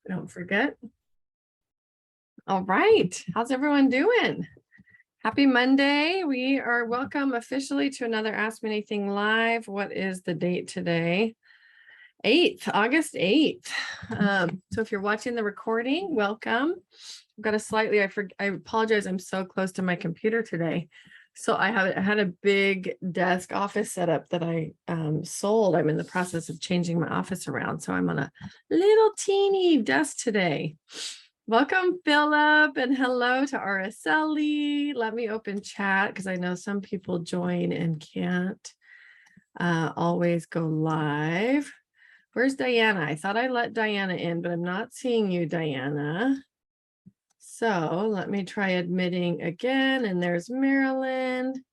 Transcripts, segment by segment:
Don't forget. All right. How's everyone doing? Happy Monday. We are welcome officially to another Ask Me Anything Live. What is the date today? August 8th. So if you're watching the recording, welcome. I've got a slightly, I apologize. I'm so close to my computer today. So I had a big desk office setup that I sold. I'm in the process of changing my office around. So I'm on a little teeny desk today. Welcome, Philip, and hello to Araceli. Let me open chat because I know some people join and can't always go live. Where's Diana? I thought I let Diana in, but I'm not seeing you, Diana. So let me try admitting again. And there's Marilyn.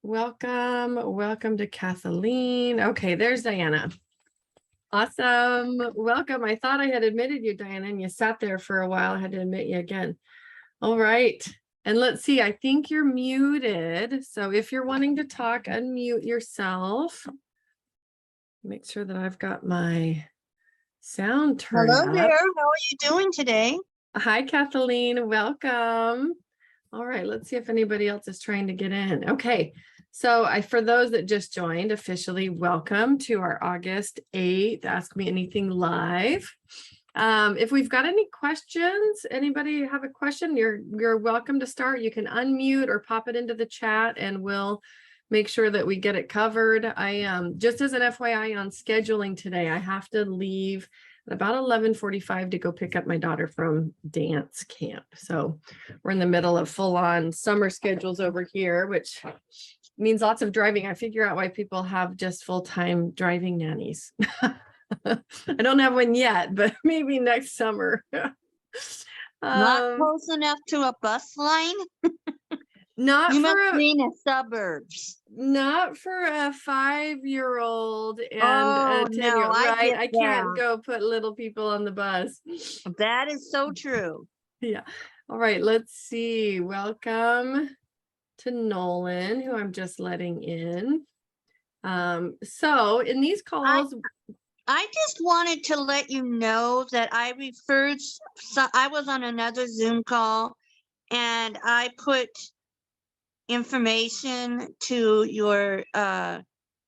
Welcome. Welcome to Kathleen. Okay, there's Diana. Awesome. Welcome. I thought I had admitted you, Diana, and you sat there for a while. I had to admit you again. All right. And let's see, I think you're muted. So if you're wanting to talk, unmute yourself. Make sure that I've got my sound turned up. Hello there. How are you doing today? Hi, Kathleen. Welcome. All right. Let's see if anybody else is trying to get in. Okay. So for those that just joined, officially welcome to our August 8th Ask Me Anything Live. If we've got any questions, anybody have a question, you're welcome to start. You can unmute or pop it into the chat and we'll make sure that we get it covered. I just as an FYI on scheduling today, I have to leave at about 11:45 to go pick up my daughter from dance camp. So we're in the middle of full-on summer schedules over here, which means lots of driving. I figure out why people have just full-time driving nannies. I don't have one yet, but maybe next summer. Not close enough to a bus line? Not You for must be in the suburbs. Not for a 5-year-old and Oh, a 10-year-old, no, I right? get I can't that. go put little people on the bus. That is so true. Yeah. All right, let's see. Welcome to Nolan, who I'm just letting in. So in these calls, I just wanted to let you know that I referred, I was on another Zoom call and I put information to your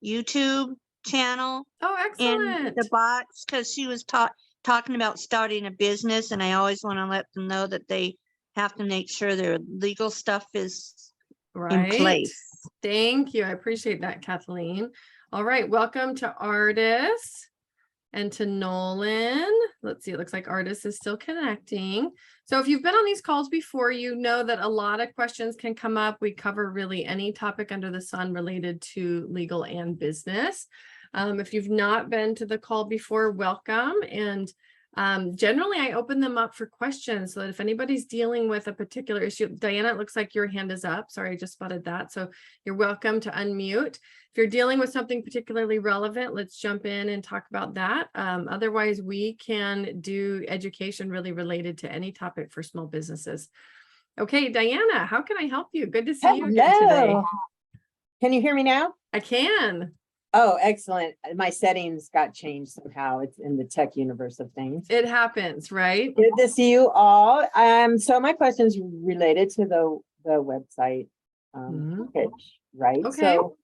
YouTube channel oh, in excellent. the box because she was talking about starting a business, and I always want to let them know that they have to make sure their legal stuff is in place. Thank you. I appreciate that, Kathleen. All right, welcome to Artis and to Nolan. Let's see, it looks like Artis is still connecting. So if you've been on these calls before, you know that a lot of questions can come up. We cover really any topic under the sun related to legal and business. If you've not been to the call before, welcome. And generally I open them up for questions so that if anybody's dealing with a particular issue, Diana, it looks like your hand is up. Sorry, I just spotted that. So you're welcome to unmute. If you're dealing with something particularly relevant, let's jump in and talk about that. Otherwise, we can do education really related to any topic for small businesses. Okay, Diana, how can I help you? Good to see you again today. Can you hear me now? I can. Oh, excellent. My settings got changed somehow. It's in the tech universe of things. It happens, right? Good to see you all. So my question's related to the website pitch, right? Okay. So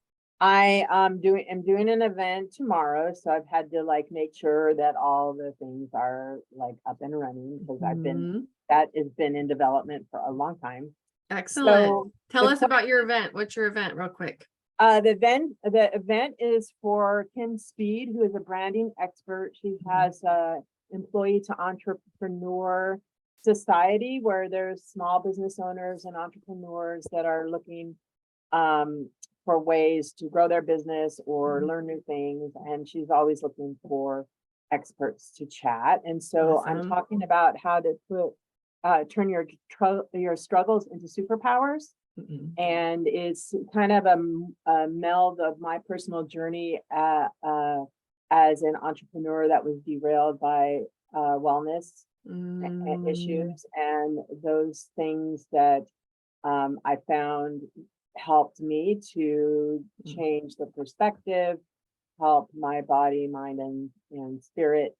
I am doing an event tomorrow, so I've had to like make sure that all the things are like up and running because that has been in development for a long time. Excellent. So tell us about your event. What's your event, real quick? The event is for Kim Speed, who is a branding expert. She has a employee to entrepreneur society where there's small business owners and entrepreneurs that are looking for ways to grow their business or learn new things. And she's always looking for experts to chat. And so Awesome. I'm talking about how to turn your struggles into superpowers. And it's kind of a meld of my personal journey as an entrepreneur that was derailed by wellness issues, and those things that I found helped me to change the perspective, help my body, mind, and spirit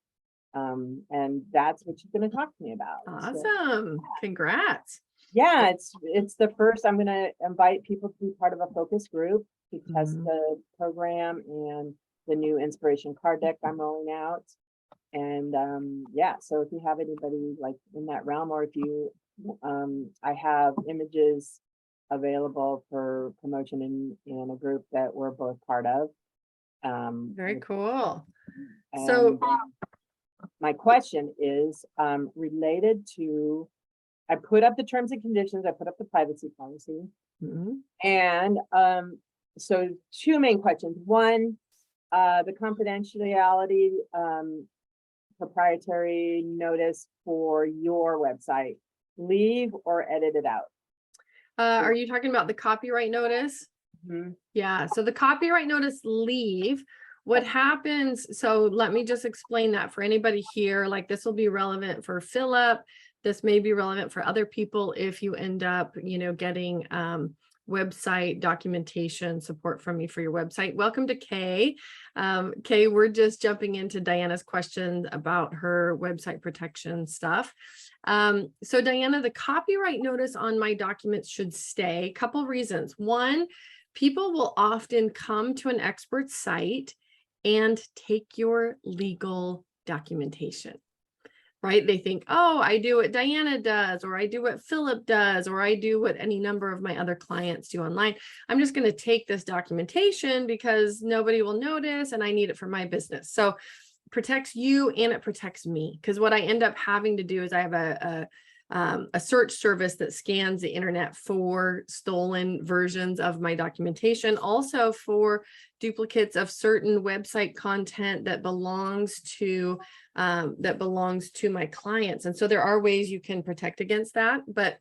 And that's what she's going to talk to me about. So, Awesome. Congrats. yeah, it's the first. I'm going to invite people to be part of a focus group to test Mhm. the program and the new inspiration card deck I'm rolling out. And yeah, so if you have anybody like in that realm, or if you I have images available for promotion in a group that we're both part of. Very cool. And So my question is related to, I put up the terms and conditions, I put up the privacy policy. mhm. And so two main questions. One, the confidentiality proprietary notice for your website, leave or edit it out? Are you talking about the copyright notice? Mhm. Yeah, so the copyright notice leave, what happens, so let me just explain that for anybody here, like this will be relevant for Philip. This may be relevant for other people if you end up, getting website documentation support from me for your website. Welcome to Kay. Kay, we're just jumping into Diana's question about her website protection stuff. So Diana, the copyright notice on my documents should stay. A couple reasons. One, people will often come to an expert site and take your legal documentation, right? They think, oh, I do what Diana does, or I do what Philip does, or I do what any number of my other clients do online. I'm just going to take this documentation because nobody will notice and I need it for my business. So it protects you and it protects me, because what I end up having to do is I have a search service that scans the internet for stolen versions of my documentation, also for duplicates of certain website content that belongs to my clients. And so there are ways you can protect against that, but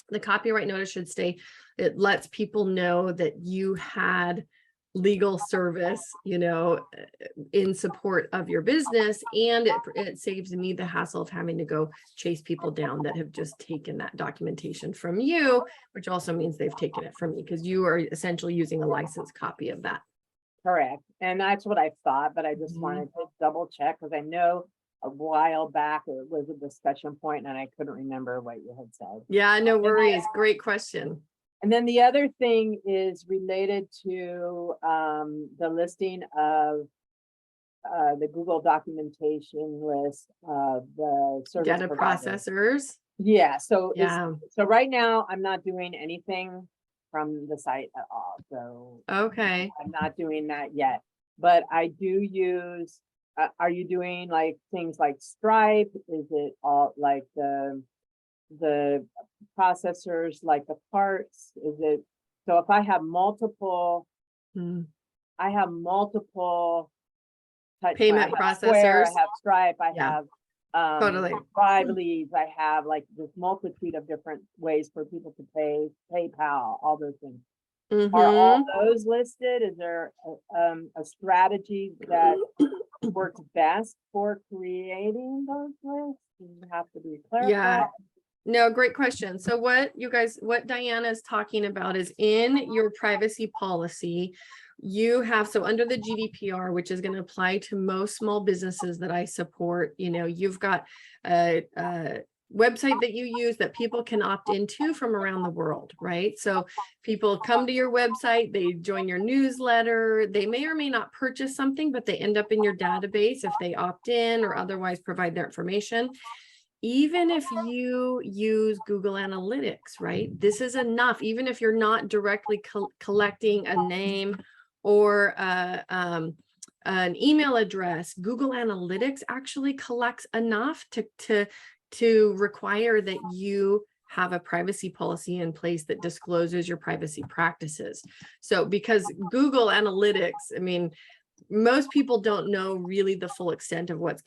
the copyright notice should stay. It lets people know that you had legal service, in support of your business, and it saves me the hassle of having to go chase people down that have just taken that documentation from you, which also means they've taken it from me because you are essentially using a licensed copy of that. Correct. And that's what I thought, but I just Mhm. wanted to double check because I know a while back it was a discussion point and I couldn't remember what you had said. Yeah, no worries. Great question. And then the other thing is related to the listing of the Google documentation list of the service Data providers. processors. Yeah, so Yeah. so right now I'm not doing anything from the site at all. So Okay. I'm not doing that yet, but I do use, are you doing like things like Stripe? Is it all like the processors, like the parts? Is it, so if I have multiple, Mm. I have multiple types, Payment I have Square, processors. I have Stripe, I Yeah, have totally. Thrive Leads, I have like this multitude of different ways for people to pay, PayPal, all those things. Are all Mhm. those listed? Is there a strategy that works best for creating those lists? Does it have to be clarified? Yeah. No, great question. So what Diana is talking about is in your privacy policy, you have, so under the GDPR, which is going to apply to most small businesses that I support, you've got a website that you use that people can opt into from around the world, right? So people come to your website, they join your newsletter, they may or may not purchase something, but they end up in your database if they opt in or otherwise provide their information. Even if you use Google Analytics, right? This is enough. Even if you're not directly collecting a name or an email address, Google Analytics actually collects enough to require that you have a privacy policy in place that discloses your privacy practices. So because Google Analytics, I mean, most people don't know really the full extent of what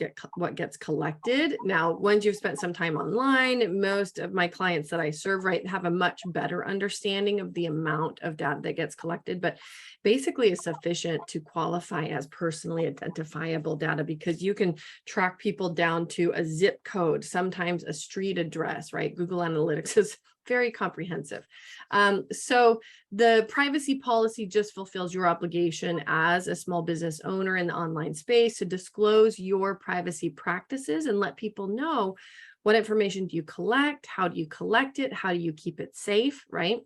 gets collected. Now, once you've spent some time online, most of my clients that I serve, right, have a much better understanding of the amount of data that gets collected, but basically is sufficient to qualify as personally identifiable data because you can track people down to a zip code, sometimes a street address, right? Google Analytics is very comprehensive. So the privacy policy just fulfills your obligation as a small business owner in the online space to disclose your privacy practices and let people know what information do you collect, how do you collect it, how do you keep it safe, right?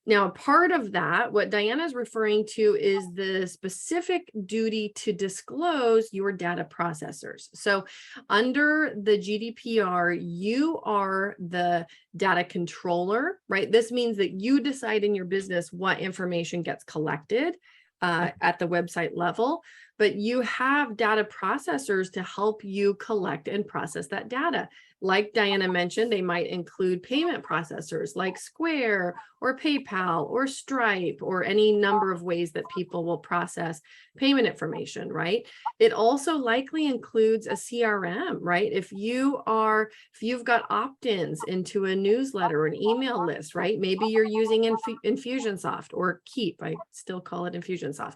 Now, part of that, what Diana is referring to is the specific duty to disclose your data processors. So under the GDPR, you are the data controller, right? This means that you decide in your business what information gets collected at the website level, but you have data processors to help you collect and process that data. Like Diana mentioned, they might include payment processors like Square or PayPal or Stripe or any number of ways that people will process payment information, right? It also likely includes a CRM, right? If you've got opt-ins into a newsletter or an email list, right? Maybe you're using Infusionsoft or Keep. I still call it Infusionsoft.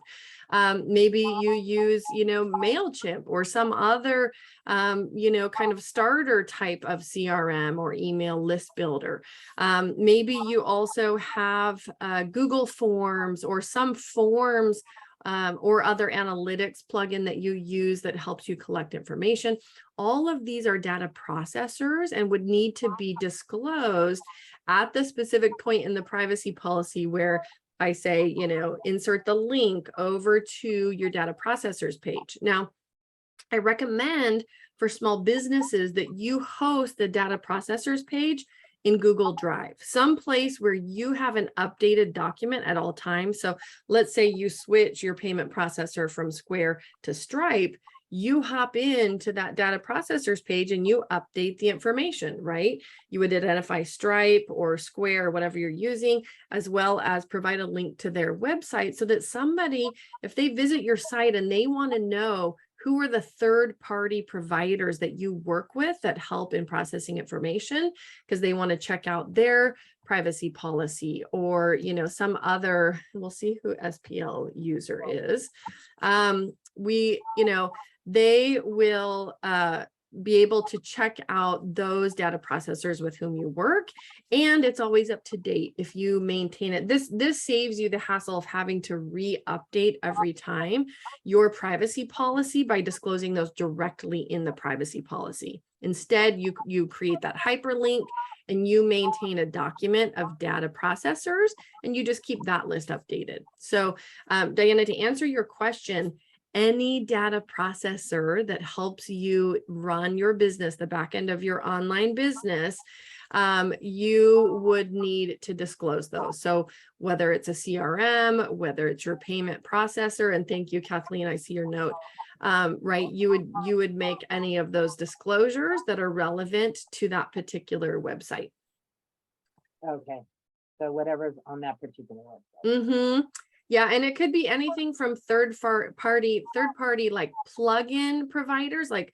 Maybe you use, MailChimp or some other, kind of starter type of CRM or email list builder. Maybe you also have Google Forms or some forms or other analytics plugin that you use that helps you collect information. All of these are data processors and would need to be disclosed at the specific point in the privacy policy where I say, insert the link over to your data processors page. Now, I recommend for small businesses that you host the data processors page in Google Drive, someplace where you have an updated document at all times. So let's say you switch your payment processor from Square to Stripe, you hop into that data processors page and you update the information, right? You would identify Stripe or Square or whatever you're using, as well as provide a link to their website so that somebody, if they visit your site and they want to know who are the third-party providers that you work with that help in processing information, because they want to check out their privacy policy or, some other, we'll see who SPL user is. They will be able to check out those data processors with whom you work, and it's always up to date if you maintain it. This saves you the hassle of having to re-update every time your privacy policy by disclosing those directly in the privacy policy. Instead, you create that hyperlink and you maintain a document of data processors and you just keep that list updated. So Diana, to answer your question, any data processor that helps you run your business, the back end of your online business, you would need to disclose those. So whether it's a CRM, whether it's your payment processor, and thank you, Kathleen, I see your note, right? You would make any of those disclosures that are relevant to that particular website. Okay. So whatever's on that particular website. Mm-hmm. Yeah, and it could be anything from third party like plugin providers. Like,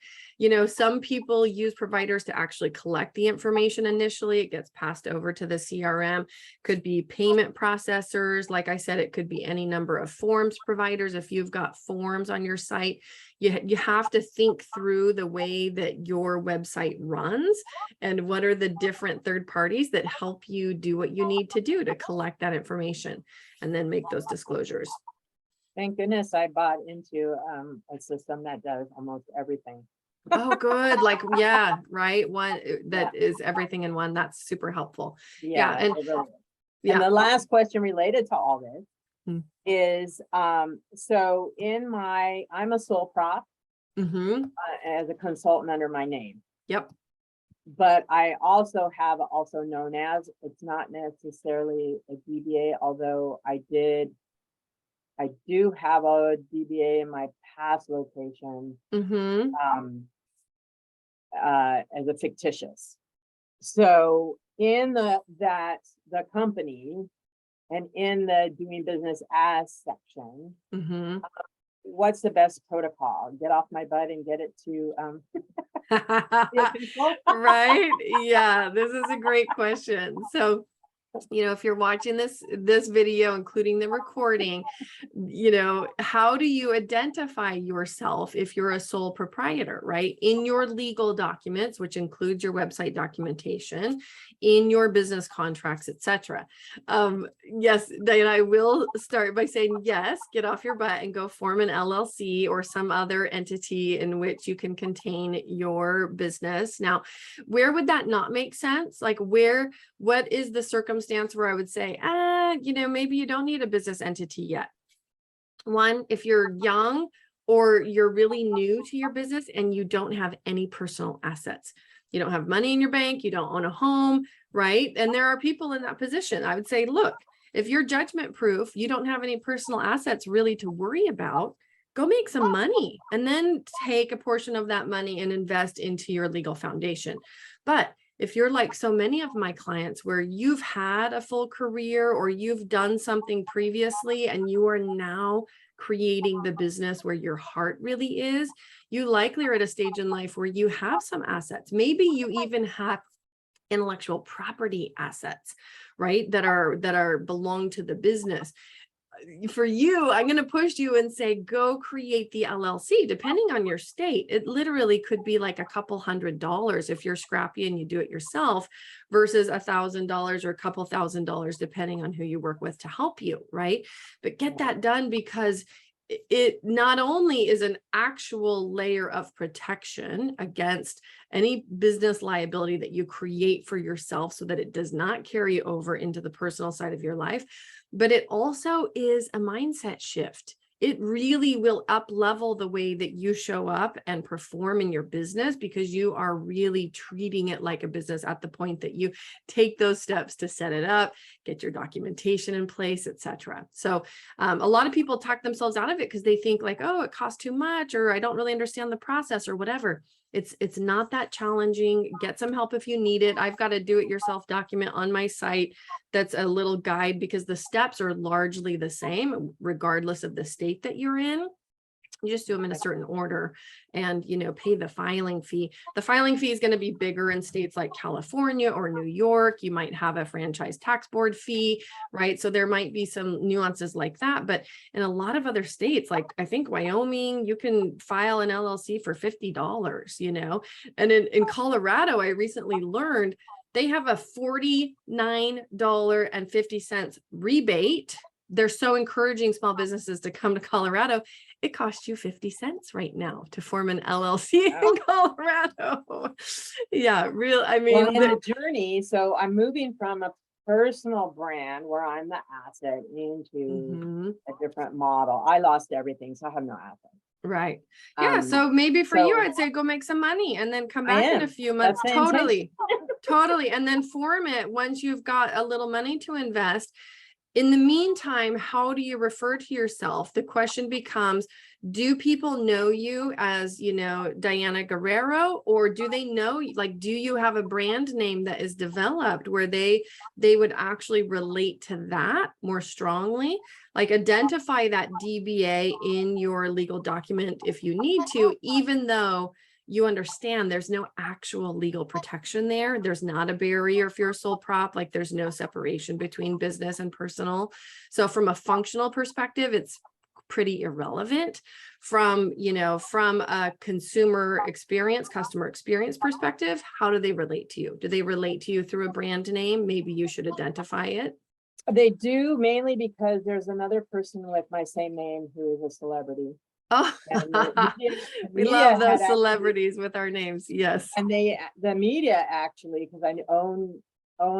some people use providers to actually collect the information initially. It gets passed over to the CRM. Could be payment processors. Like I said, it could be any number of forms providers. If you've got forms on your site, you have to think through the way that your website runs and what are the different third parties that help you do what you need to do to collect that information and then make those disclosures. Thank goodness I bought into a system that does almost everything. Oh, good. Like, yeah, right. One that is everything in one. That's super helpful. Yeah. And, it really is. And the last question related to all this is, so I'm a sole prop as a consultant under my name. Yep. But I also have known as, it's not necessarily a DBA, although I do have a DBA in my past location as a fictitious. So in the company and in the doing business as section, what's the best protocol? Get off my butt and get it to right? Yeah, this is a great question. So if you're watching this video, including the recording, how do you identify yourself if you're a sole proprietor, right? In your legal documents, which includes your website documentation, in your business contracts, etc. Yes, Diana, I will start by saying, yes, get off your butt and go form an LLC or some other entity in which you can contain your business. Now, where would that not make sense? Like what is the circumstance where I would say, maybe you don't need a business entity yet? One, if you're young or you're really new to your business and you don't have any personal assets, you don't have money in your bank, you don't own a home, right? And there are people in that position. I would say, look, if you're judgment proof, you don't have any personal assets really to worry about, go make some money and then take a portion of that money and invest into your legal foundation. But if you're like so many of my clients where you've had a full career or you've done something previously and you are now creating the business where your heart really is, you likely are at a stage in life where you have some assets. Maybe you even have intellectual property assets, right? That are belong to the business. For you, I'm going to push you and say, go create the LLC. Depending on your state, it literally could be like a couple $100 if you're scrappy and you do it yourself versus $1,000 or a couple $1,000, depending on who you work with to help you, right? But get that done, because it not only is an actual layer of protection against any business liability that you create for yourself so that it does not carry over into the personal side of your life, but it also is a mindset shift. It really will up level the way that you show up and perform in your business, because you are really treating it like a business at the point that you take those steps to set it up, get your documentation in place, etc. So a lot of people talk themselves out of it because they think like, oh, it costs too much, or I don't really understand the process or whatever. It's not that challenging. Get some help if you need it. I've got a do-it-yourself document on my site that's a little guide, because the steps are largely the same regardless of the state that you're in. You just do them in a certain order and, pay the filing fee. The filing fee is going to be bigger in states like California or New York. You might have a franchise tax board fee, right? So there might be some nuances like that. But in a lot of other states, like I think Wyoming, you can file an LLC for $50, and in Colorado, I recently learned they have a $49.50 rebate. They're so encouraging small businesses to come to Colorado. It costs you 50 cents right now to form an LLC in Colorado. Yeah, I mean, well, in the journey, so I'm moving from a personal brand where I'm the asset into a different model. I lost everything, so I have no assets. Right. Yeah. So maybe for you, I'd say go make some money and then come back in a few months. Totally. Totally. And then form it once you've got a little money to invest. In the meantime, how do you refer to yourself? The question becomes, do people know you as, Diana Guerrero, or do they know, like, do you have a brand name that is developed where they would actually relate to that more strongly? Like, identify that DBA in your legal document if you need to, even though you understand there's no actual legal protection there. There's not a barrier if you're a sole prop, like there's no separation between business and personal. So from a functional perspective, it's pretty irrelevant. From a customer experience perspective, how do they relate to you? Do they relate to you through a brand name? Maybe you should identify it. They do, mainly because there's another person with my same name who is a celebrity. Oh, we love those celebrities with our names. Yes. And the media actually, because I own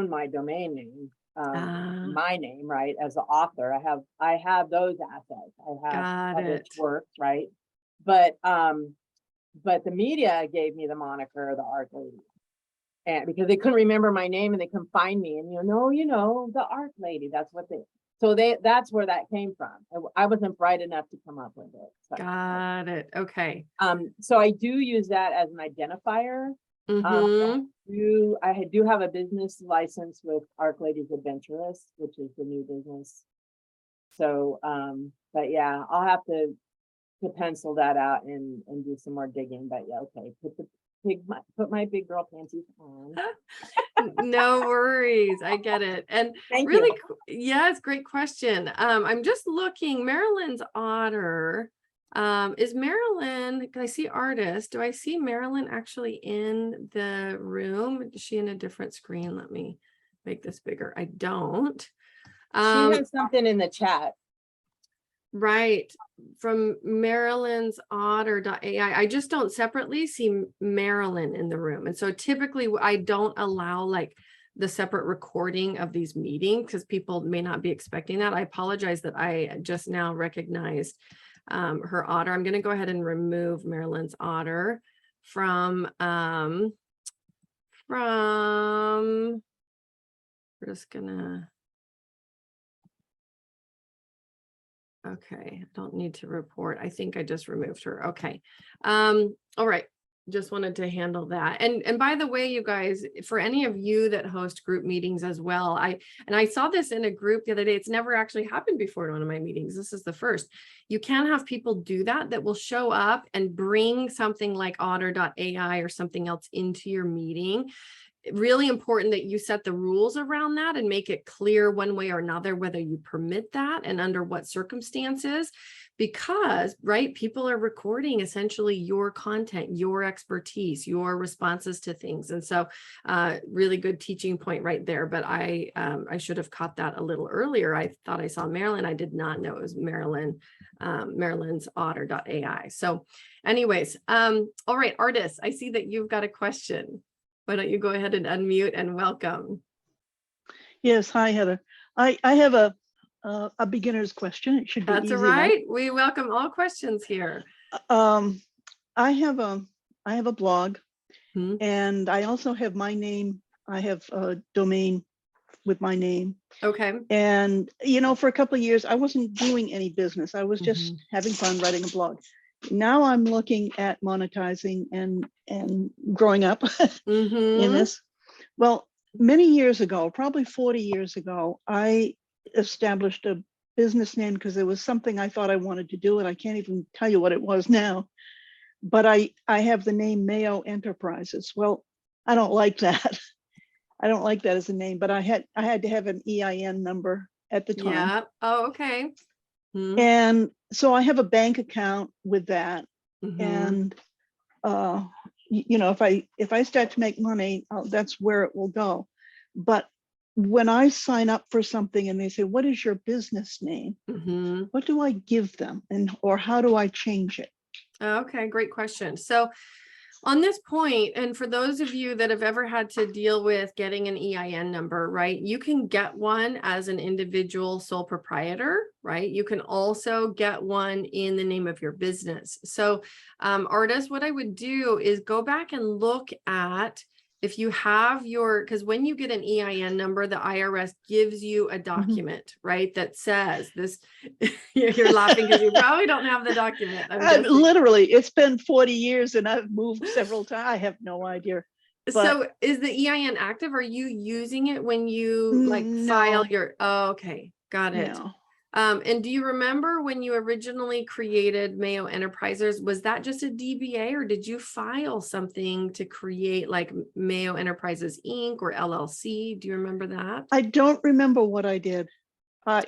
my domain name, my name, right, as an author. I have those assets. I have published works, right? But the media gave me the moniker the Art Lady. And because they couldn't remember my name and they couldn't find me, and the Art Lady, that's what that's where that came from. I wasn't bright enough to come up with it. So. Got it. Okay. So I do use that as an identifier. I do have a business license with Arc Ladies Adventurous, which is the new business. So, but yeah, I'll have to pencil that out and do some more digging. But yeah, okay. put my big girl panties on. No worries. I get it. And Thank really, you. yes, great question. I'm just looking, Marilyn's otter. Is Marilyn, because I see artist, do I see Marilyn actually in the room? Is she in a different screen? Let me make this bigger. I don't. She has something in the chat. Right. From Marilyn's otter.ai. I just don't separately see Marilyn in the room. And so typically I don't allow like the separate recording of these meetings because people may not be expecting that. I apologize that I just now recognized her otter. I'm going to go ahead and remove Marilyn's otter from we're just gonna, okay, I don't need to report. I think I just removed her. Okay. All right. Just wanted to handle that. And by the way, you guys, for any of you that host group meetings as well, I saw this in a group the other day. It's never actually happened before in one of my meetings. This is the first. You can have people do that will show up and bring something like otter.ai or something else into your meeting. Really important that you set the rules around that and make it clear one way or another whether you permit that and under what circumstances, because right, people are recording essentially your content, your expertise, your responses to things. And so really good teaching point right there. But I should have caught that a little earlier. I thought I saw Marilyn. I did not know it was Marilyn, Marilyn's otter.ai. So anyways, all right, artists, I see that you've got a question. Why don't you go ahead and unmute and welcome? Yes, hi Heather. I have a beginner's question. It should be That's easy all right. We welcome all questions here. enough. I have a blog, Hmm. and I also have my name. I have a domain with my name. Okay. And you know, for a couple of years, I wasn't doing any business. I was just having fun writing a blog. Now I'm looking at monetizing and growing up in this. Well, many years ago, probably 40 years ago, I established a business name because there was something I thought I wanted to do, and I can't even tell you what it was now. But I have the name Mayo Enterprises. Well, I don't like that. I don't like that as a name, but I had to have an EIN number at the time. Yeah. Oh, okay. And so I have a bank account with that. Mm-hmm. And you know, if I start to make money, that's where it will go. But when I sign up for something and they say, what is your business name? Mm-hmm. What do I give them, or how do I change it? Okay, great question. So on this point, and for those of you that have ever had to deal with getting an EIN number, right, you can get one as an individual sole proprietor, right? You can also get one in the name of your business. So artists, what I would do is go back and look at if you have your, because when you get an EIN number, the IRS gives you a document, right, that says this. You're laughing because you probably don't have the document. Literally, it's been 40 years and I've moved several times. I have no idea. So is the EIN active? Are you using it when you like file your, oh, okay, got it. No. And do you remember when you originally created Mayo Enterprises, was that just a DBA or did you file something to create like Mayo Enterprises Inc. or LLC? Do you remember that? I don't remember what I did.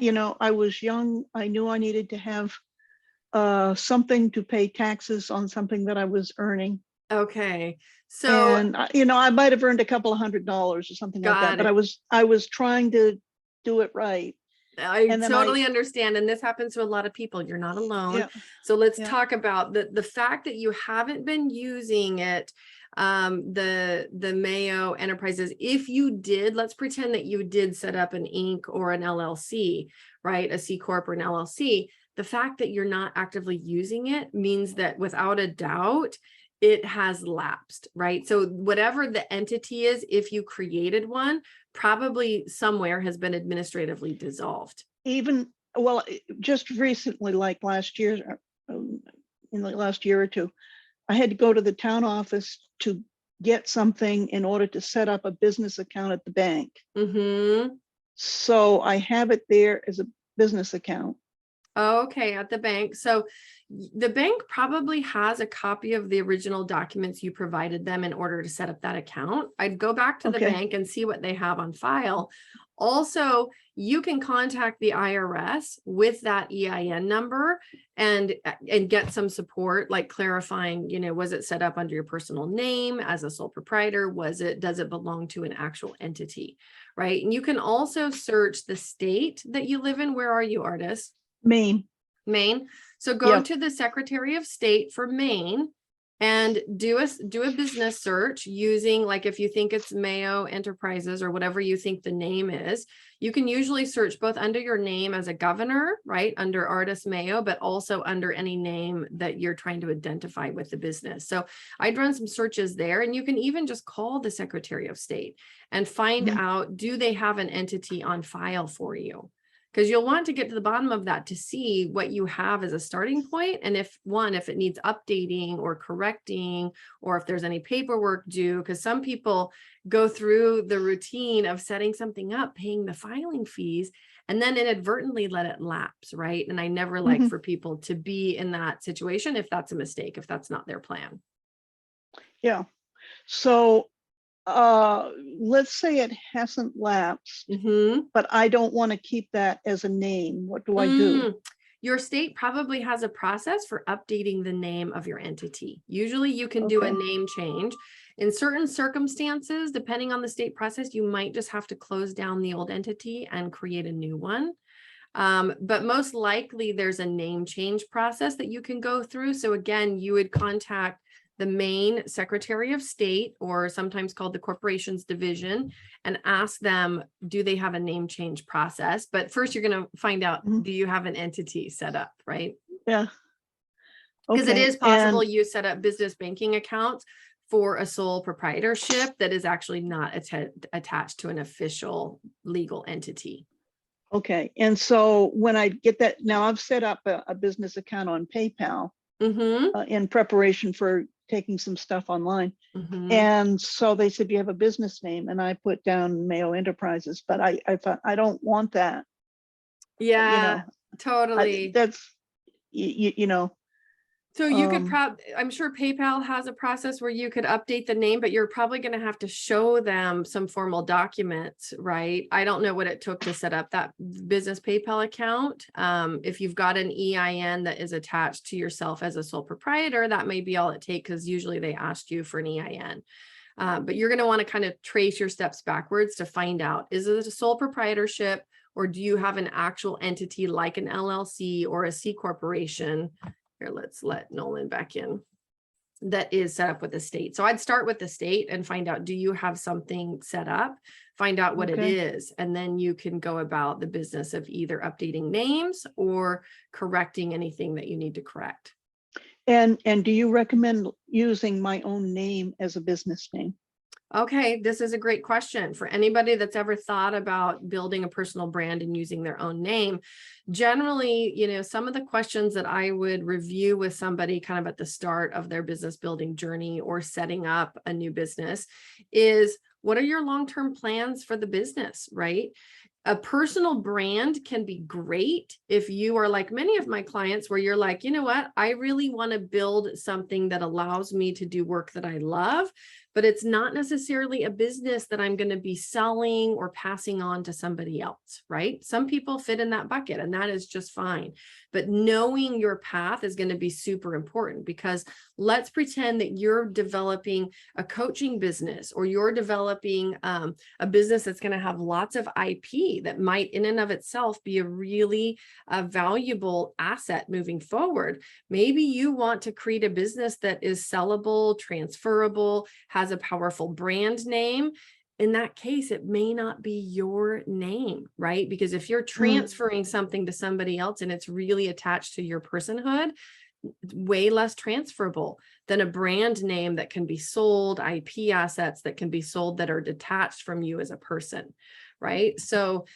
You know, I was young. I knew I needed to have something to pay taxes on something that I was earning. Okay. So, and you know, I might have earned a couple of $100 or something like that, but I was trying to do it right. I totally understand. And this happens to a lot of people. You're not alone. Yeah. So let's talk about the fact that you haven't been using it, the Mayo Enterprises. If you did, let's pretend that you did set up an Inc. or an LLC, right? A C Corp or an LLC. The fact that you're not actively using it means that without a doubt, it has lapsed, right? So whatever the entity is, if you created one, probably somewhere has been administratively dissolved. Even, well, just recently, like last year, in the last year or two, I had to go to the town office to get something in order to set up a business account at the bank. So I have it there as a business account. Okay, at the bank. So the bank probably has a copy of the original documents you provided them in order to set up that account. I'd go back to the Okay. bank and see what they have on file. Also, you can contact the IRS with that EIN number and get some support, like clarifying, was it set up under your personal name as a sole proprietor? Does it belong to an actual entity, right? And you can also search the state that you live in. Where are you, Artis? Maine. Maine. So go Yep. to the Secretary of State for Maine and do a business search using, like, if you think it's Mayo Enterprises or whatever you think the name is, you can usually search both under your name as a governor, right, under Artis Mayo, but also under any name that you're trying to identify with the business. So I'd run some searches there, and you can even just call the Secretary of State and find Mhm. out, do they have an entity on file for you? Because you'll want to get to the bottom of that to see what you have as a starting point. And if it needs updating or correcting, or if there's any paperwork due, because some people go through the routine of setting something up, paying the filing fees, and then inadvertently let it lapse, right? And I never like Mhm. for people to be in that situation if that's a mistake, if that's not their plan. Yeah. So let's say it hasn't lapsed, but I don't want to keep that as a name. What do I do? Your state probably has a process for updating the name of your entity. Usually you can do a Okay. name change. In certain circumstances, depending on the state process, you might just have to close down the old entity and create a new one. But most likely there's a name change process that you can go through. So again, you would contact the Maine Secretary of State, or sometimes called the Corporations Division, and ask them, do they have a name change process? But first you're going to find out, Mhm. do you have an entity set up, right? Yeah. Because it Okay. is possible you set up business banking accounts for a sole proprietorship that is actually not attached to an official legal entity. Okay. And so when I get that, now I've set up a business account on PayPal in preparation for taking some stuff online. And so they said, you have a business name, and I put down Mayo Enterprises, but I thought, I don't want that. Yeah, totally. That's, you know. So you could I'm sure PayPal has a process where you could update the name, but you're probably going to have to show them some formal documents, right? I don't know what it took to set up that business PayPal account. If you've got an EIN that is attached to yourself as a sole proprietor, that may be all it takes, because usually they asked you for an EIN. But you're going to want to kind of trace your steps backwards to find out, is it a sole proprietorship, or do you have an actual entity like an LLC or a C corporation? Here, let's let Nolan back in, that is set up with the state. So I'd start with the state and find out, do you have something set up? Find out what it is, and then you can go about the business of either updating names or correcting anything that you need to correct. And do you recommend using my own name as a business name? Okay, this is a great question for anybody that's ever thought about building a personal brand and using their own name. Generally, some of the questions that I would review with somebody kind of at the start of their business building journey or setting up a new business is, what are your long-term plans for the business, right? A personal brand can be great if you are like many of my clients, where you're like, you know what, I really want to build something that allows me to do work that I love, but it's not necessarily a business that I'm going to be selling or passing on to somebody else, right? Some people fit in that bucket, and that is just fine. But knowing your path is going to be super important, because let's pretend that you're developing a coaching business, or you're developing a business that's going to have lots of IP that might in and of itself be a really valuable asset moving forward. Maybe you want to create a business that is sellable, transferable, has a powerful brand name. In that case, it may not be your name, right? Because if you're transferring something to somebody else and it's really attached to your personhood, way less transferable than a brand name that can be sold, IP assets that can be sold that are detached from you as a person, right? So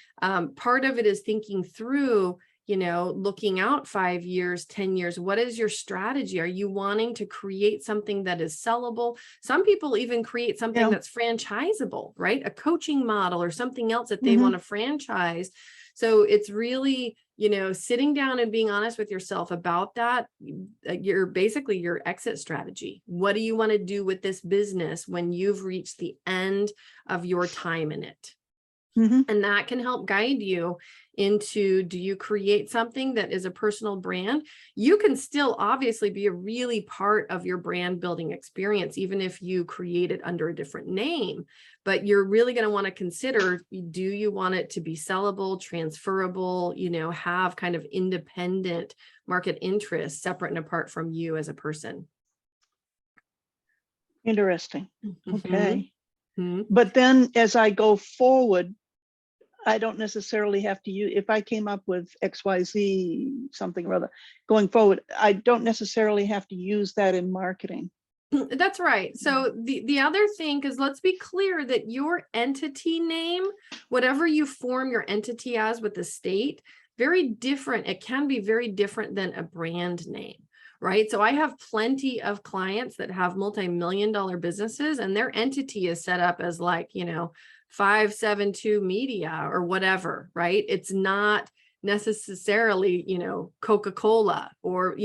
part of it is thinking through, looking out 5 years, 10 years, what is your strategy? Are you wanting to create something that is sellable? Some people even create something that's franchisable, right? A coaching model or something else that they want to franchise. So it's really, sitting down and being honest with yourself about that, you're basically your exit strategy. What do you want to do with this business when you've reached the end of your time in it? And that can help guide you into, do you create something that is a personal brand? You can still obviously be a really part of your brand building experience, even if you create it under a different name, but you're really going to want to consider, do you want it to be sellable, transferable, have kind of independent market interests separate and apart from you as a person? Interesting. Okay. But then as I go forward, I don't necessarily have to use, if I came up with XYZ something or other going forward, I don't necessarily have to use that in marketing. That's right. So the other thing is, let's be clear that your entity name, whatever you form your entity as with the state, very different. It can be very different than a brand name. Right. So I have plenty of clients that have multi-million-dollar businesses and their entity is set up as 572 Media or whatever. Right. It's not necessarily, Coca-Cola or,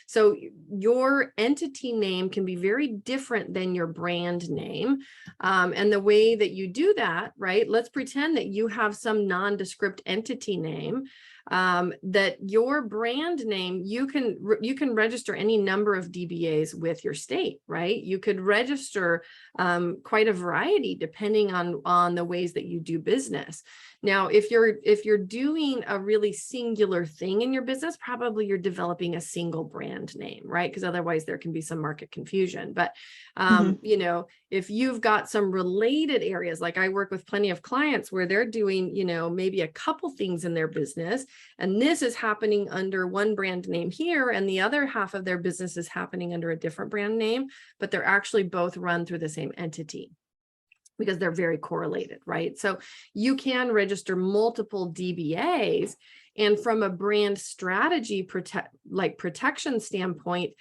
so your entity name can be very different than your brand name. And the way that you do that, right, let's pretend that you have some nondescript entity name, that your brand name, you can register any number of DBAs with your state, right? You could register quite a variety depending on the ways that you do business. Now, if you're doing a really singular thing in your business, probably you're developing a single brand name, right? Because otherwise there can be some market confusion. But, if you've got some related areas, like I work with plenty of clients where they're doing, maybe a couple things in their business, and this is happening under one brand name here, and the other half of their business is happening under a different brand name, but they're actually both run through the same entity, because they're very correlated, right? So you can register multiple DBAs, and from a brand strategy protection standpoint,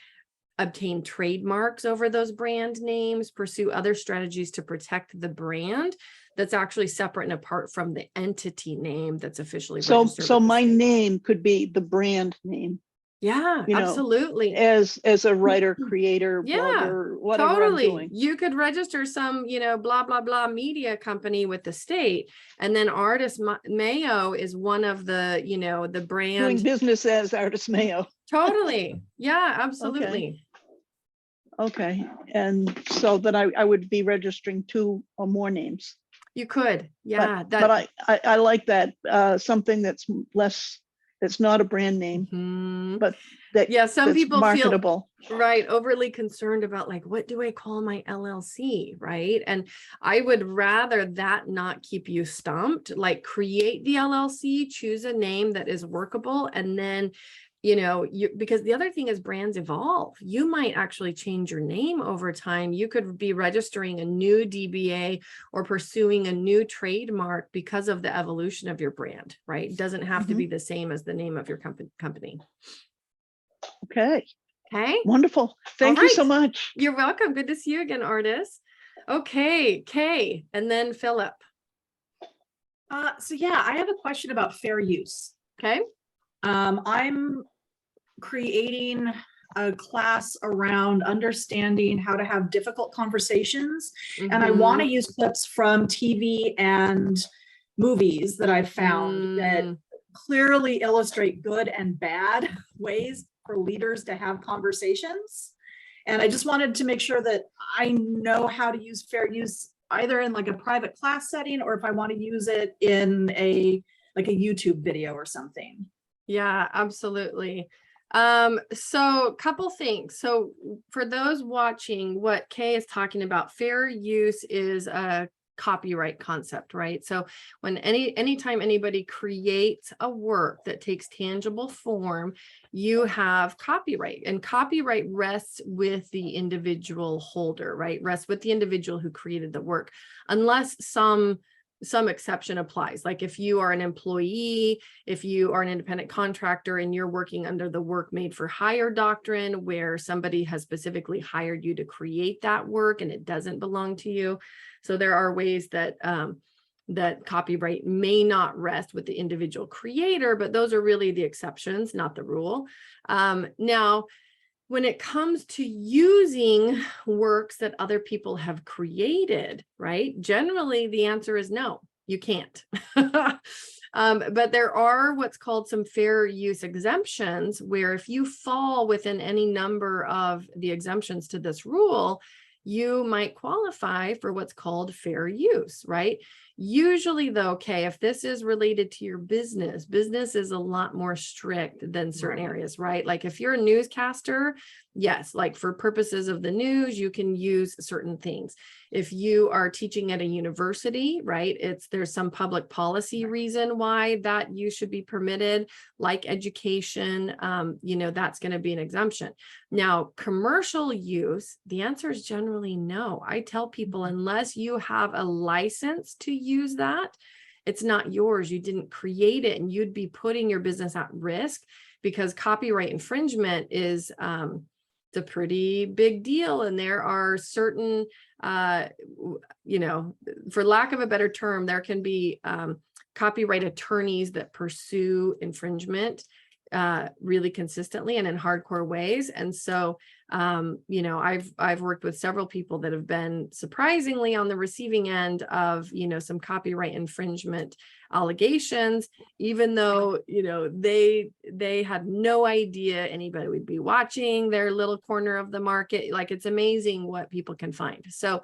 obtain trademarks over those brand names, pursue other strategies to protect the brand that's actually separate and apart from the entity name that's officially registered. So my name could be the brand name. Yeah, absolutely. As a writer, creator, blogger, whatever totally. I'm doing. You could register some, blah, blah, blah media company with the state. And then Artist Mayo is one of the, the brand. Doing business as Artist Mayo. Totally. Yeah, absolutely. Okay. And so that I would be registering 2 or more names. You could. Yeah. But I like that, something that's less, it's not a brand name, but that some people marketable. Feel right, overly concerned about what do I call my LLC, right? And I would rather that not keep you stumped. Create the LLC, choose a name that is workable, and then because the other thing is brands evolve. You might actually change your name over time. You could be registering a new DBA or pursuing a new trademark because of the evolution of your brand, right? It doesn't have to be the same as the name of your company. Okay. Wonderful. Thank you so much. You're welcome. Good to see you again, Artist. Okay, Kay, and then Philip. So yeah, I have a question about fair use. Okay. I'm creating a class around understanding how to have difficult conversations. And I want to use clips from TV and movies that I've found that clearly illustrate good and bad ways for leaders to have conversations. And I just wanted to make sure that I know how to use fair use, either in a private class setting, or if I want to use it in a YouTube video or something. Yeah, absolutely. So a couple things. So for those watching, what Kay is talking about, fair use is a copyright concept, right? So when anytime anybody creates a work that takes tangible form, you have copyright, and copyright rests with the individual holder, right? Rests with the individual who created the work, unless some exception applies. Like if you are an employee, if you are an independent contractor and you're working under the work made for hire doctrine, where somebody has specifically hired you to create that work and it doesn't belong to you. So there are ways that that copyright may not rest with the individual creator, but those are really the exceptions, not the rule. Now, when it comes to using works that other people have created, right? Generally, the answer is no, you can't. But there are what's called some fair use exemptions, where if you fall within any number of the exemptions to this rule, you might qualify for what's called fair use, right? Usually though, okay, if this is related to your business is a lot more strict than certain areas, right? Like if you're a newscaster, yes, like for purposes of the news, you can use certain things. If you are teaching at a university, right, there's some public policy reason why that you should be permitted, like education, that's going to be an exemption. Now, commercial use, the answer is generally no. I tell people, unless you have a license to use that, it's not yours. You didn't create it, and you'd be putting your business at risk, because copyright infringement is it's a pretty big deal. And there are certain, for lack of a better term, there can be copyright attorneys that pursue infringement really consistently and in hardcore ways. And so, I've worked with several people that have been surprisingly on the receiving end of, some copyright infringement allegations, even though, they had no idea anybody would be watching their little corner of the market. Like, it's amazing what people can find. So,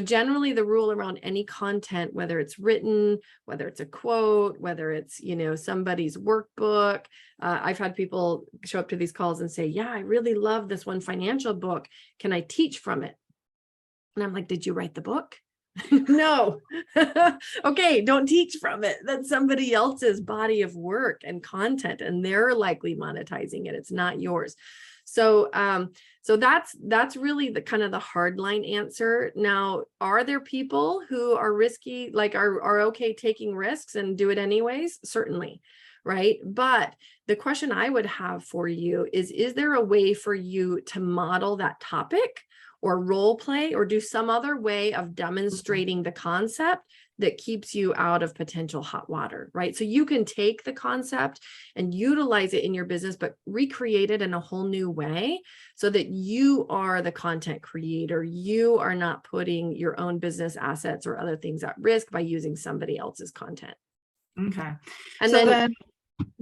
generally the rule around any content, whether it's written, whether it's a quote, whether it's, somebody's workbook, I've had people show up to these calls and say, yeah, I really love this one financial book. Can I teach from it? And I'm like, did you write the book? No. Okay, don't teach from it. That's somebody else's body of work and content, and they're likely monetizing it. It's not yours. So that's really the kind of the hardline answer. Now, are there people who are risky, like are okay taking risks and do it anyways? Certainly. Right. But the question I would have for you is there a way for you to model that topic or role play or do some other way of demonstrating the concept that keeps you out of potential hot water, right? So you can take the concept and utilize it in your business, but recreate it in a whole new way so that you are the content creator. You are not putting your own business assets or other things at risk by using somebody else's content. Okay. And so then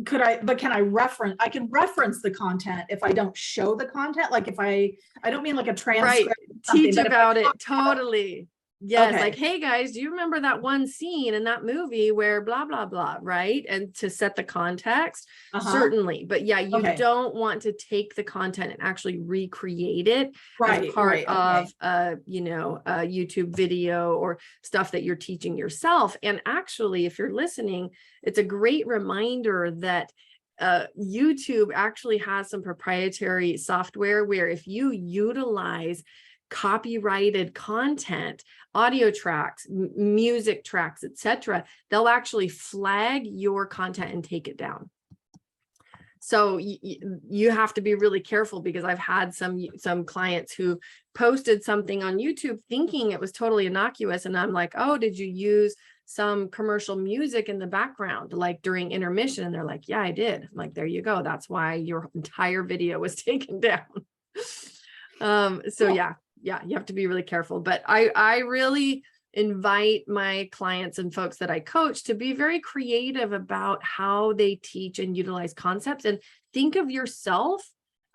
can I reference, I can reference the content if I don't show the content, like if I don't mean like a transcript, right, teach about it, totally. Yes, okay. Like, hey guys, do you remember that one scene in that movie where blah, blah, blah, right? And to set the context, certainly. But yeah, you don't want to take the content and actually recreate it as part of a YouTube video or stuff that you're teaching yourself. And actually, if you're listening, it's a great reminder that YouTube actually has some proprietary software where if you utilize copyrighted content, audio tracks, music tracks, etc., they'll actually flag your content and take it down. So you have to be really careful, because I've had some clients who posted something on YouTube thinking it was totally innocuous, and I'm like, oh, did you use some commercial music in the background, like during intermission? And they're like, yeah, I did. I'm like, there you go. That's why your entire video was taken down. So yeah, you have to be really careful. But I really invite my clients and folks that I coach to be very creative about how they teach and utilize concepts, and think of yourself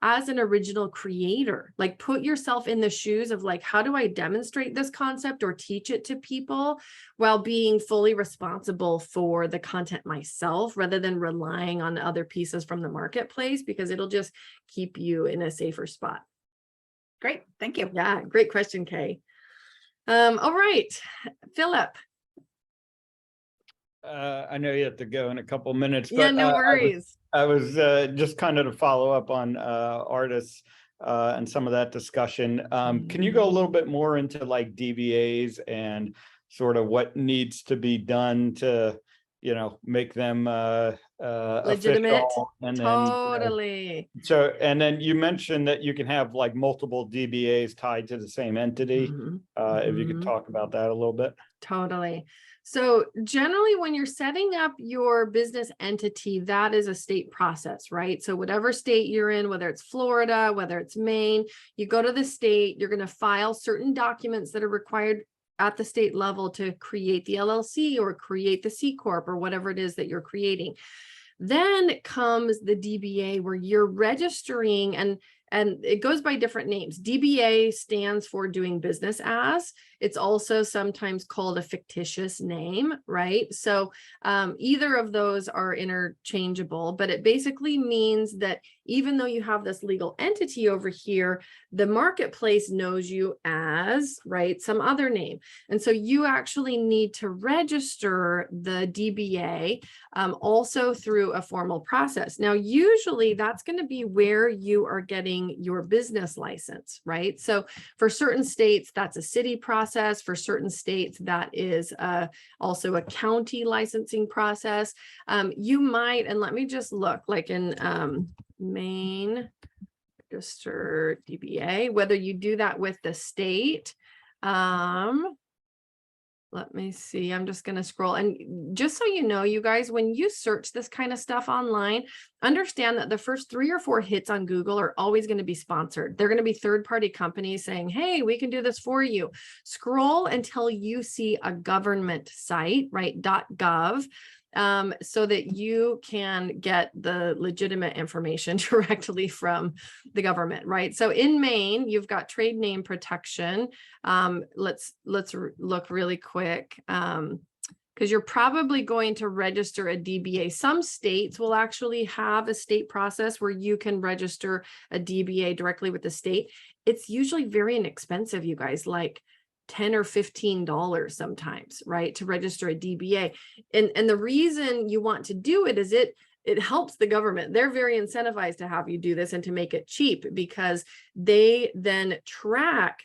as an original creator. Like, put yourself in the shoes of like, how do I demonstrate this concept or teach it to people while being fully responsible for the content myself, rather than relying on other pieces from the marketplace, because it'll just keep you in a safer spot. Great. Thank you. Yeah. Great question, Kay. All right, Philip. I know you have to go in a couple minutes, but yeah, no worries. I was just kind of to follow up on artists and some of that discussion. Can you go a little bit more into like DBAs and sort of what needs to be done to, make them Legitimate. official, and then Totally. so, and then you mentioned that you can have like multiple DBAs tied to the same entity. Mhm. If you Mhm. could talk about that a little bit. Totally. So generally, when you're setting up your business entity, that is a state process, right? So whatever state you're in, whether it's Florida, whether it's Maine, you go to the state, you're going to file certain documents that are required at the state level to create the LLC or create the C Corp or whatever it is that you're creating. Then comes the DBA, where you're registering, and it goes by different names. DBA stands for doing business as. It's also sometimes called a fictitious name, right? So either of those are interchangeable, but it basically means that even though you have this legal entity over here, the marketplace knows you as, right, some other name. And so you actually need to register the DBA also through a formal process. Now, usually that's going to be where you are getting your business license, right? So for certain states, that's a city process. For certain states, that is also a county licensing process. You might, and let me just look, like in Maine, register DBA, whether you do that with the state. Let me see. I'm just going to scroll. And just so you know, you guys, when you search this kind of stuff online, understand that the first 3 or 4 hits on Google are always going to be sponsored. They're going to be third-party companies saying, hey, we can do this for you. Scroll until you see a government site, right? .gov. So that you can get the legitimate information directly from the government, right? So in Maine, you've got trade name protection. Let's look really quick, because you're probably going to register a DBA. Some states will actually have a state process where you can register a DBA directly with the state. It's usually very inexpensive, you guys, like $10 or $15 sometimes, right, to register a DBA. And the reason you want to do it is it helps the government. They're very incentivized to have you do this and to make it cheap, because they then track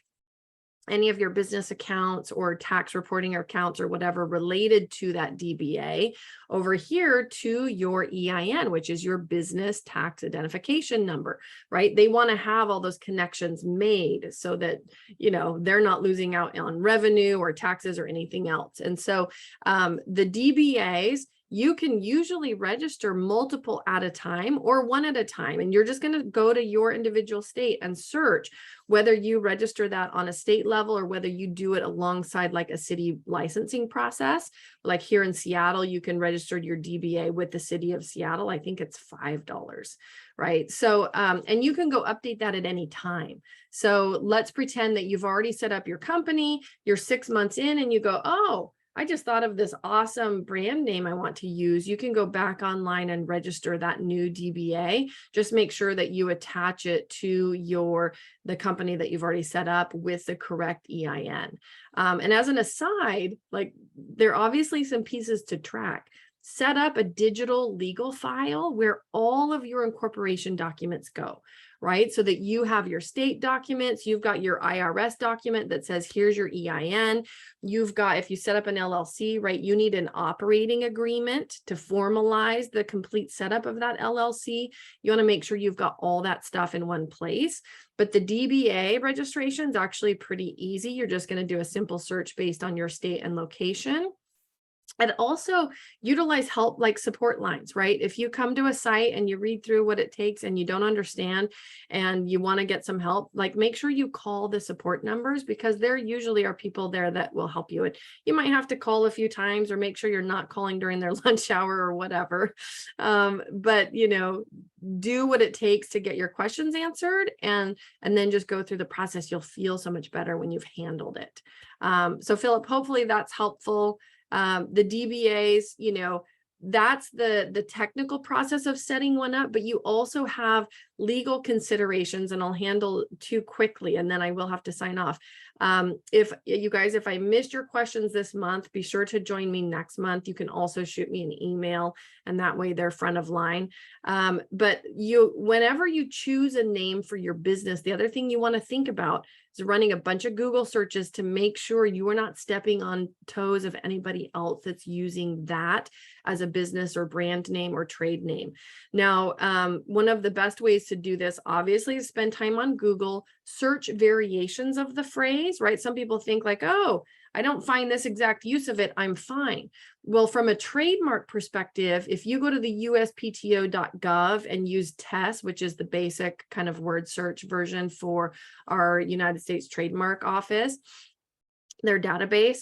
any of your business accounts or tax reporting accounts or whatever related to that DBA over here to your EIN, which is your business tax identification number, right? They want to have all those connections made so that, they're not losing out on revenue or taxes or anything else. And so the DBAs, you can usually register multiple at a time or one at a time. And you're just going to go to your individual state and search whether you register that on a state level or whether you do it alongside like a city licensing process. Like here in Seattle, you can register your DBA with the city of Seattle. I think it's $5, right? So, and you can go update that at any time. So let's pretend that you've already set up your company, you're 6 months in and you go, oh, I just thought of this awesome brand name I want to use. You can go back online and register that new DBA. Just make sure that you attach it to the company that you've already set up with the correct EIN. And as an aside, like there are obviously some pieces to track. Set up a digital legal file where all of your incorporation documents go, right? So that you have your state documents, you've got your IRS document that says, here's your EIN. You've got, if you set up an LLC, right, you need an operating agreement to formalize the complete setup of that LLC. You want to make sure you've got all that stuff in one place. But the DBA registration is actually pretty easy. You're just going to do a simple search based on your state and location. And also utilize help like support lines, right? If you come to a site and you read through what it takes and you don't understand and you want to get some help, like make sure you call the support numbers, because there usually are people there that will help you. And you might have to call a few times or make sure you're not calling during their lunch hour or whatever. But do what it takes to get your questions answered, and then just go through the process. You'll feel so much better when you've handled it. So Philip, hopefully that's helpful. The DBAs, that's the technical process of setting one up, but you also have legal considerations, and I'll handle 2 quickly and then I will have to sign off. If you guys, if I missed your questions this month, be sure to join me next month. You can also shoot me an email, and that way they're front of line. But whenever you choose a name for your business, the other thing you want to think about is running a bunch of Google searches to make sure you are not stepping on toes of anybody else that's using that as a business or brand name or trade name. Now, one of the best ways to do this, obviously, is spend time on Google, search variations of the phrase, right? Some people think like, oh, I don't find this exact use of it, I'm fine. Well, from a trademark perspective, if you go to the uspto.gov and use TESS, which is the basic kind of word search version for our United States Trademark Office, their database,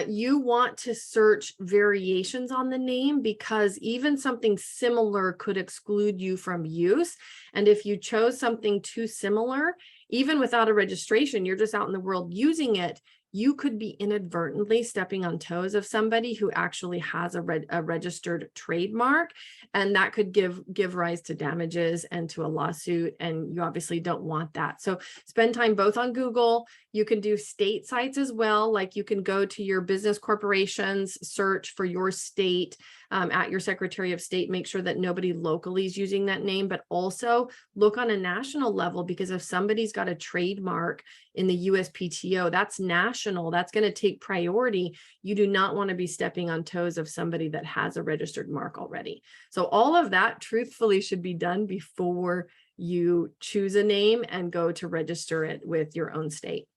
you want to search variations on the name, because even something similar could exclude you from use. And if you chose something too similar, even without a registration, you're just out in the world using it, you could be inadvertently stepping on toes of somebody who actually has a registered trademark, and that could give rise to damages and to a lawsuit, and you obviously don't want that. So spend time both on Google. You can do state sites as well, like you can go to your business corporations, search for your state at your Secretary of State, make sure that nobody locally is using that name, but also look on a national level, because if somebody's got a trademark in the USPTO, that's national, that's going to take priority. You do not want to be stepping on toes of somebody that has a registered mark already. So all of that truthfully should be done before you choose a name and go to register it with your own state.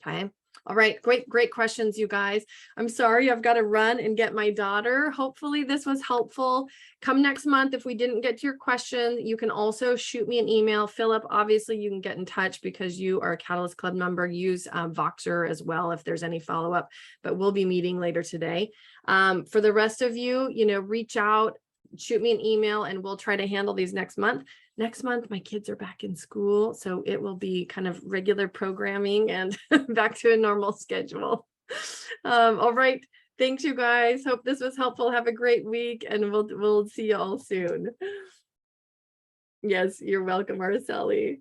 Okay. All right. Great questions, you guys. I'm sorry, I've got to run and get my daughter. Hopefully this was helpful. Come next month. If we didn't get to your question, you can also shoot me an email. Philip, obviously you can get in touch because you are a Catalyst Club member. Use Voxer as well if there's any follow-up, but we'll be meeting later today. For the rest of you, reach out, shoot me an email, and we'll try to handle these next month. Next month, my kids are back in school, so it will be kind of regular programming and back to a normal schedule. All right. Thanks, you guys. Hope this was helpful. Have a great week, and we'll see you all soon. Yes, you're welcome, Araceli.